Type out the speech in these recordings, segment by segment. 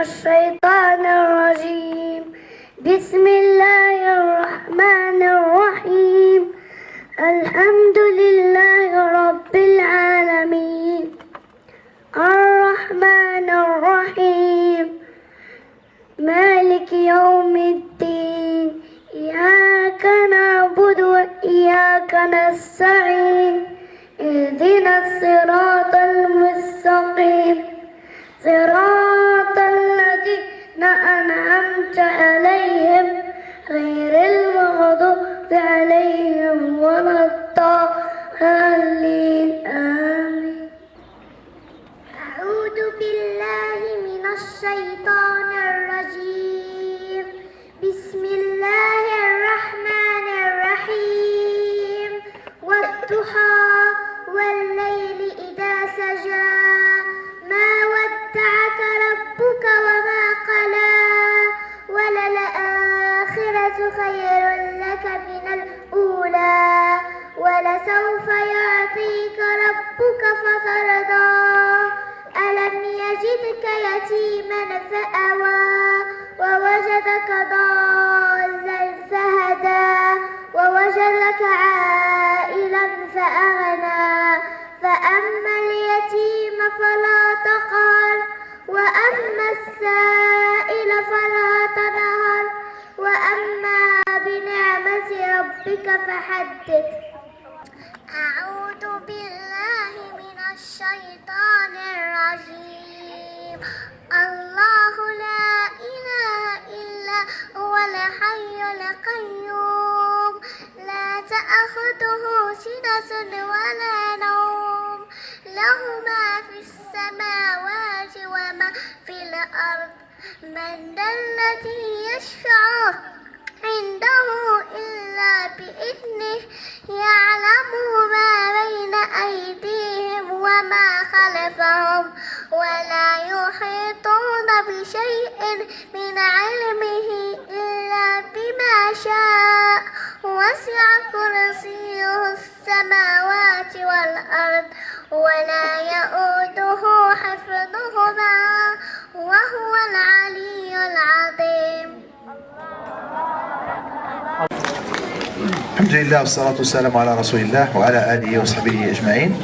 الشيطان الرجيم. بسم الله الرحمن الرحيم. الحمد لله رب العالمين الرحمن الرحيم مالك يوم الدين إياك نعبد وإياك نستعين اهدنا الصراط المستقيم صراط الذين أنعمت عليهم غير المغضوب عليهم ولا الضالين آمين. أعوذ بالله من الشيطان الرجيم. بسم الله الرحمن الرحيم. والضحى والليل إذا سجى ما ودعك ربك وما قلى وللآخرة خير لك من الأولى ولسوف يعطيك ربك فترضى ألم يجدك يتيما فأوى ووجدك ضالا فهدى ووجدك عائلا فأغنى فأما اليتيم فلا تقهر وأما السائل فلا تنهر وأما بنعمة ربك فحدث. أعوذ بالله من الشيطان الرجيم. الله لا إله إلا هو الحي القيوم لا تأخذه سنة ولا نوم له ما في السماوات وما في الأرض من ذا الذي يشفع عنده إلا بإذنه يعلم ما بين أيديهم وما خلفهم ولا يحيطون بشيء من علمه إلا بما شاء وسع كرسيه السماوات والأرض ولا يؤوده حفظهما وهو العلي العظيم. الحمد لله والصلاة والسلام على رسول الله وعلى آله وصحبه أجمعين.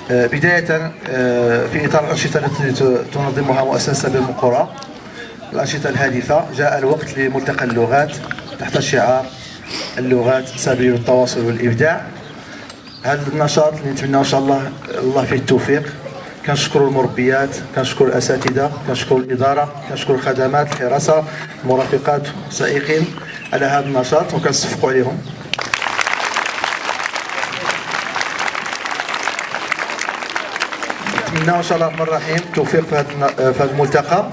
بداية في إطار الأنشطة التي تنظمها مؤسسة بالقرى الأنشطة الهادفة جاء الوقت لملتقى اللغات تحت شعار اللغات سبيل التواصل والإبداع. هذا النشاط اللي نتمنى إن شاء الله فيه التوفيق. كنشكر المربيات، كنشكر الأساتذة، كنشكر الإدارة، كنشكر الخدمات، الحراسة، المرافقات، السائقين على هذا النشاط وكنصفقوا عليهم. نتمنى إن شاء الله الرحمن الرحيم التوفيق في هذا الملتقى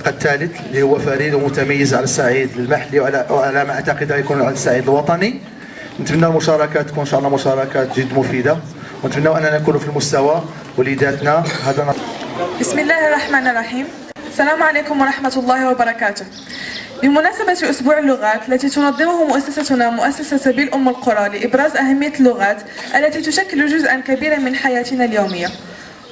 الثالث اللي هو فريد ومتميز على الصعيد المحلي وعلى ما أعتقد يكون على الصعيد الوطني. نتمنى المشاركات تكون إن شاء الله مشاركات جد مفيدة ونتمنى أننا نكون في المستوى وليداتنا. هذا بسم الله الرحمن الرحيم. السلام عليكم ورحمة الله وبركاته. بمناسبة أسبوع اللغات التي تنظمه مؤسستنا مؤسسة سبيل أم القرى لإبراز أهمية اللغات التي تشكل جزءا كبيرا من حياتنا اليومية.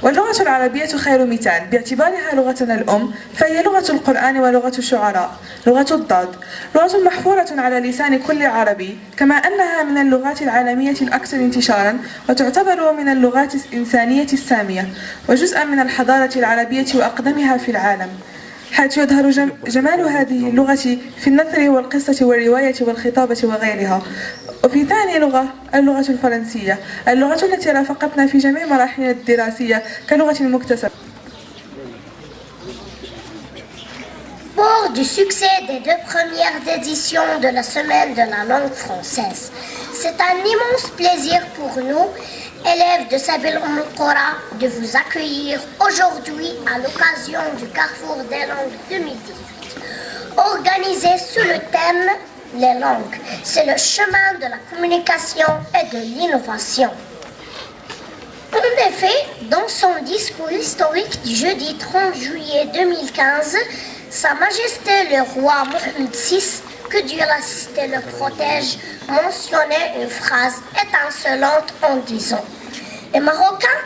واللغة العربية خير مثال باعتبارها لغتنا الأم، فهي لغة القرآن ولغة الشعراء، لغة الضاد، لغة محفورة على لسان كل عربي، كما أنها من اللغات العالمية الأكثر انتشارا وتعتبر من اللغات الإنسانية السامية وجزءا من الحضارة العربية وأقدمها في العالم، حيث يظهر جمال هذه اللغة في النثر والقصة والرواية والخطابة وغيرها. وفي ثاني لغة اللغة الفرنسية، اللغة التي رافقتنا في جميع مراحلنا الدراسية كلغة مكتسبة. Fort du succès des 2 premières éditions de la Semaine de la langue française, c'est un immense plaisir pour nous, élèves de Sabil Umm al-Qura, de vous accueillir aujourd'hui à l'occasion du Carrefour des langues 2018, organisé sous le thème Les langues, c'est le chemin de la communication et de l'innovation. En effet, dans son discours historique du jeudi 30 juillet 2015, Sa Majesté le roi Mohammed VI, que Dieu l'assiste et le protège, mentionnait une phrase étincelante en disant « Les Marocains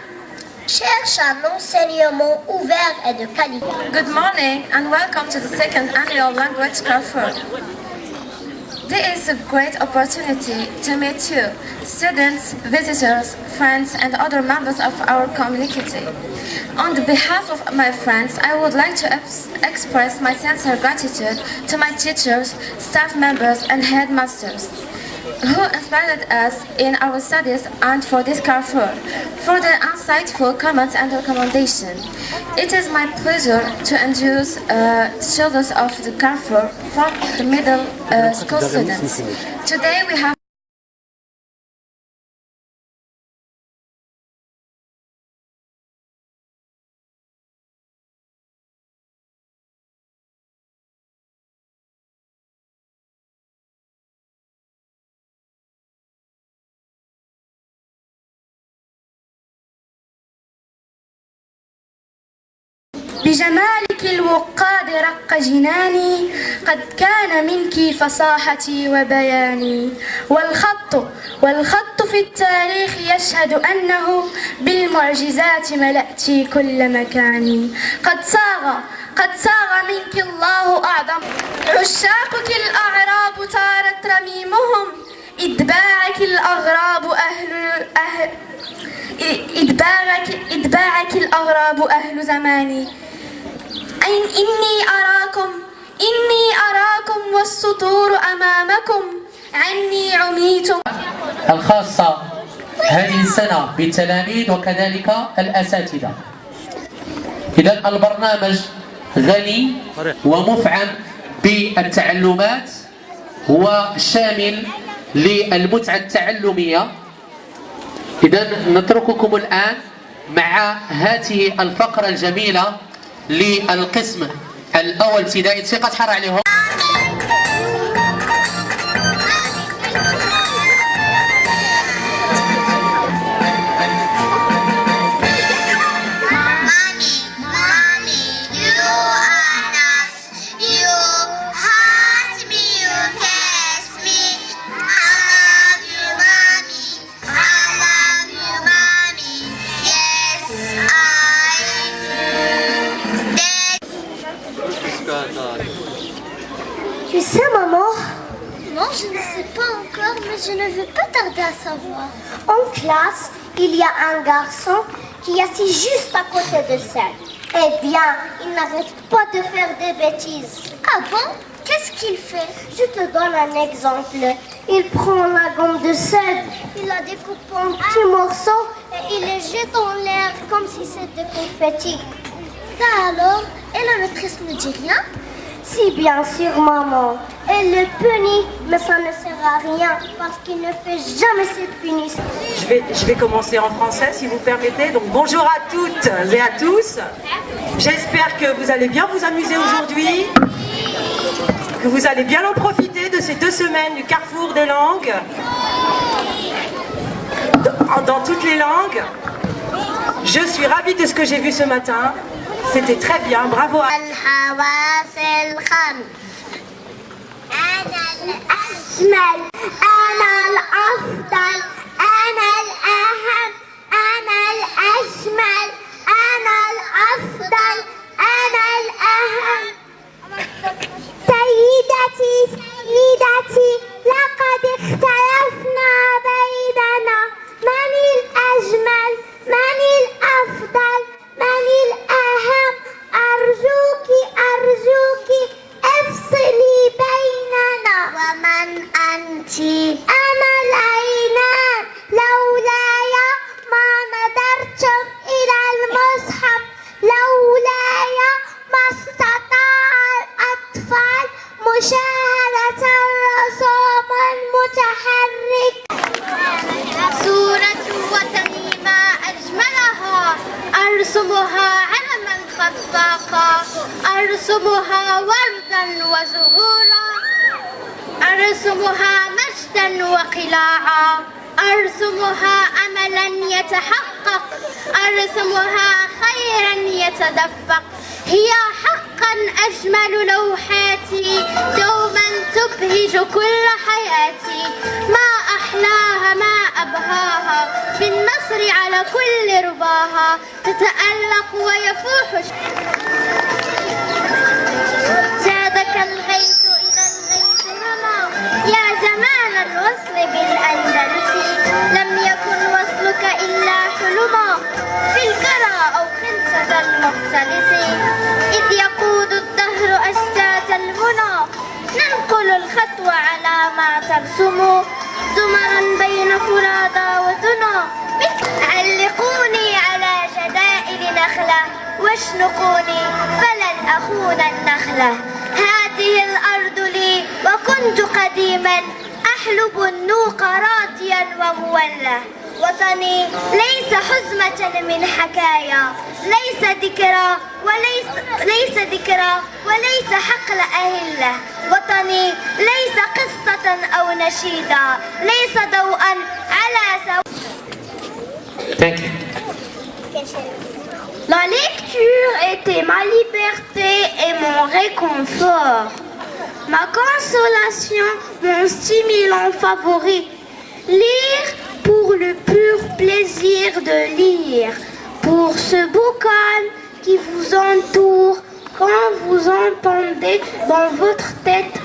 cherche un enseignement ouvert et de qualité. Good morning and welcome to the second annual Language Carrefour. There is a great opportunity to meet you, students, visitors, friends and other members of our community. On behalf of my friends, I would like to express my sincere gratitude to my teachers, staff members and headmasters who inspired us in our studies and for this Carrefour, for their insightful comments and recommendations. It is my pleasure to introduce students of the Carrefour from the middle school students. Today we have بجمالك الوقاد رق جناني، قد كان منك فصاحتي وبياني. والخط في التاريخ يشهد أنه بالمعجزات ملأت كل مكان. قد صاغ منك الله أعظم. عشاقك الأعراب طارت رميمهم، إتباعك الأغراب إتباعك الأغراب أهل زماني. إني أراكم والسطور أمامكم، عني عميتم. الخاصة هذه السنة بالتلاميذ وكذلك الأساتذة. إذن البرنامج غني ومفعم بالتعلمات وشامل للمتعة التعلمية. إذن نترككم الآن مع هذه الفقرة الجميلة للقسم الأول ابتدائي. ثقة حر عليهم. Tu sais, maman? Non, je ne sais pas encore, mais je ne veux pas tarder à savoir. En classe, il y a un garçon qui est assis juste à côté de celle. Eh bien, il n'arrête pas de faire des bêtises. Ah bon? Qu'est-ce qu'il fait? Je te donne un exemple. Il prend la gomme de sel, il la découpe en petits morceaux et il les jette en l'air comme si c'était confetti. Ça alors? Et la maîtresse ne dit rien? Si, bien sûr, maman. Elle le punit, mais ça ne sert à rien parce qu'il ne fait jamais cette punition. Je vais commencer en français, si vous permettez. Donc, bonjour à toutes et à tous. J'espère que vous allez bien vous amuser aujourd'hui, que vous allez bien en profiter de ces 2 semaines du Carrefour des langues, dans toutes les langues. Je suis ravie de ce que j'ai vu ce matin. C'était très bien, bravo. الحواس الخمس أنا الأجمل أنا الأفضل أنا الأهم أنا الأجمل أنا الأفضل أنا الأهم. سيدتي لقد اختلفنا بيننا، من الأجمل من الأفضل من الأهم؟ أرجوك افصلي بيننا. ومن أنت؟ أنا العينان، لولاي ما نظرتم إلى المصحف، لولاي ما استطاع الأطفال مشاهدة الرسوم المتحرك. صورة وطني ما أجملها، أرسمها علما خفاقا، أرسمها وردا وزهورا، أرسمها مجدا وقلاعا، أرسمها أملا يتحقق، أرسمها خيرا يتدفق. هي حقا أجمل لوحاتي، دوما تبهج كل حياتي. ما أحلاها ما أبهاها بالنصر على كل رباها تتألق ويفوح زادك الغيث إذا الغيث رمى يا زمان الوصل بالأندلس لم يكن وصلك إلا حلما في الكرى أو خلسة المختلس إذ يقود الدهر أشتات المنى ننقل الخطوة على ما ترسم زمرا بين فرادى وتنى علقوني على جدائل نخلة واشنقوني فلن أخون النخلة هذه الأرض لي وكنت قديما أحلب النوق راضيا ومولى وطني ليس حزمة من حكايا ليس ذكرى وليس حقل أهلة وطني ليس قصة أو نشيدا ليس ضوءا على سواء. Thank you. La lecture était ma liberté et mon réconfort, ma consolation, mon stimulant favori. Lire pour le pur plaisir de lire, pour ce beau calme qui vous entoure quand vous entendez dans votre tête.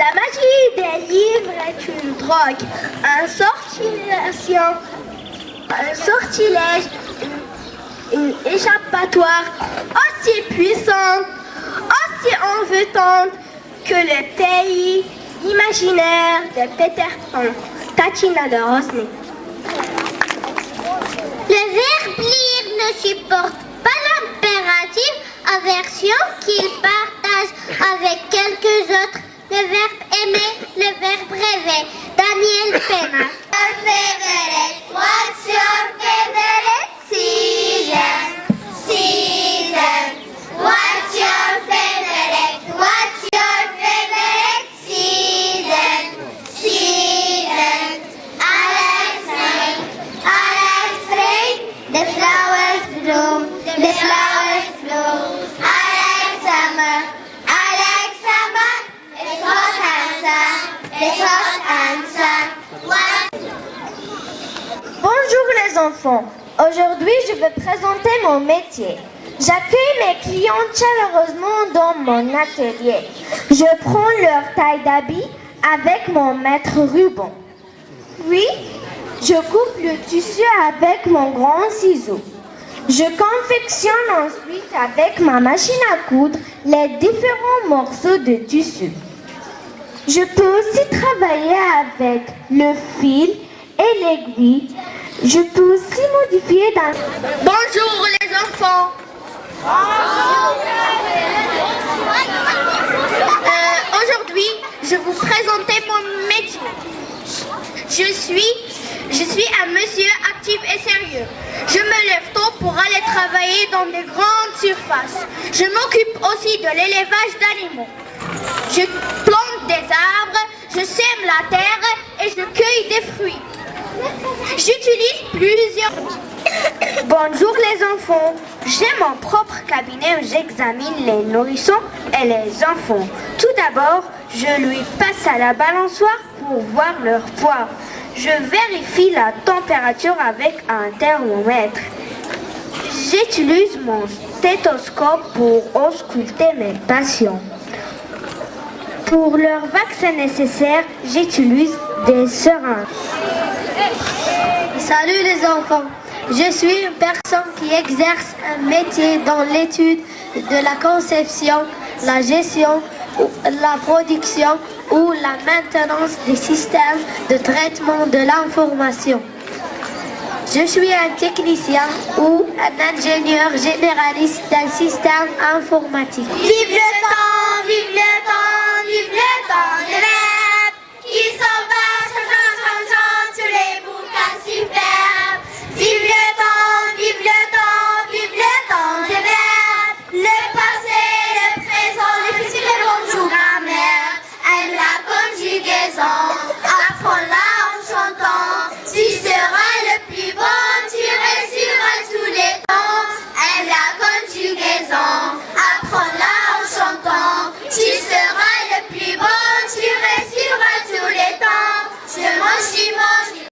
La magie des livres est une drogue, un sortilège, une échappatoire aussi puissante, aussi envoûtante que le pays imaginaire de Peter Pan, Tachina de Rosny. Le verbe lire ne supporte pas l'impératif aversion qu'il partage avec quelques autres. Le verbe aimer, le verbe rêver. Daniel Pena. What's your favorite season? What's your favorite? What's your favorite season? I like spring. The flowers bloom. The flowers bloom. I like summer. It's hot and sun. Bonjour les enfants. Aujourd'hui, je vais présenter mon métier. J'accueille mes clients chaleureusement dans mon atelier. Je prends leur taille d'habit avec mon mètre ruban. Puis, je coupe le tissu avec mon grand ciseau. Je confectionne ensuite avec ma machine à coudre les différents morceaux de tissu. Je peux aussi travailler avec le fil et l'aiguille. Je peux aussi modifier dans... Bonjour les enfants. Aujourd'hui, je vais vous présenter mon métier. Je suis un monsieur actif et sérieux. Je me lève tôt pour aller travailler dans des grandes surfaces. Je m'occupe aussi de l'élevage d'animaux. Je plante des arbres, je sème la terre et je cueille des fruits. J'utilise plusieurs... Bonjour les enfants. J'ai mon propre cabinet où j'examine les nourrissons et les enfants. Tout d'abord, je lui passe à la balançoire pour voir leur poids. Je vérifie la température avec un thermomètre. J'utilise mon stéthoscope pour ausculter mes patients. Pour leur vaccin nécessaire, j'utilise des seringues. Salut les enfants, je suis une personne qui exerce un métier dans l'étude de la conception, la gestion, la production ou la maintenance des systèmes de traitement de l'information. Je suis un technicien ou un ingénieur généraliste d'un système informatique. Vive le temps, vive le temps, vive le temps.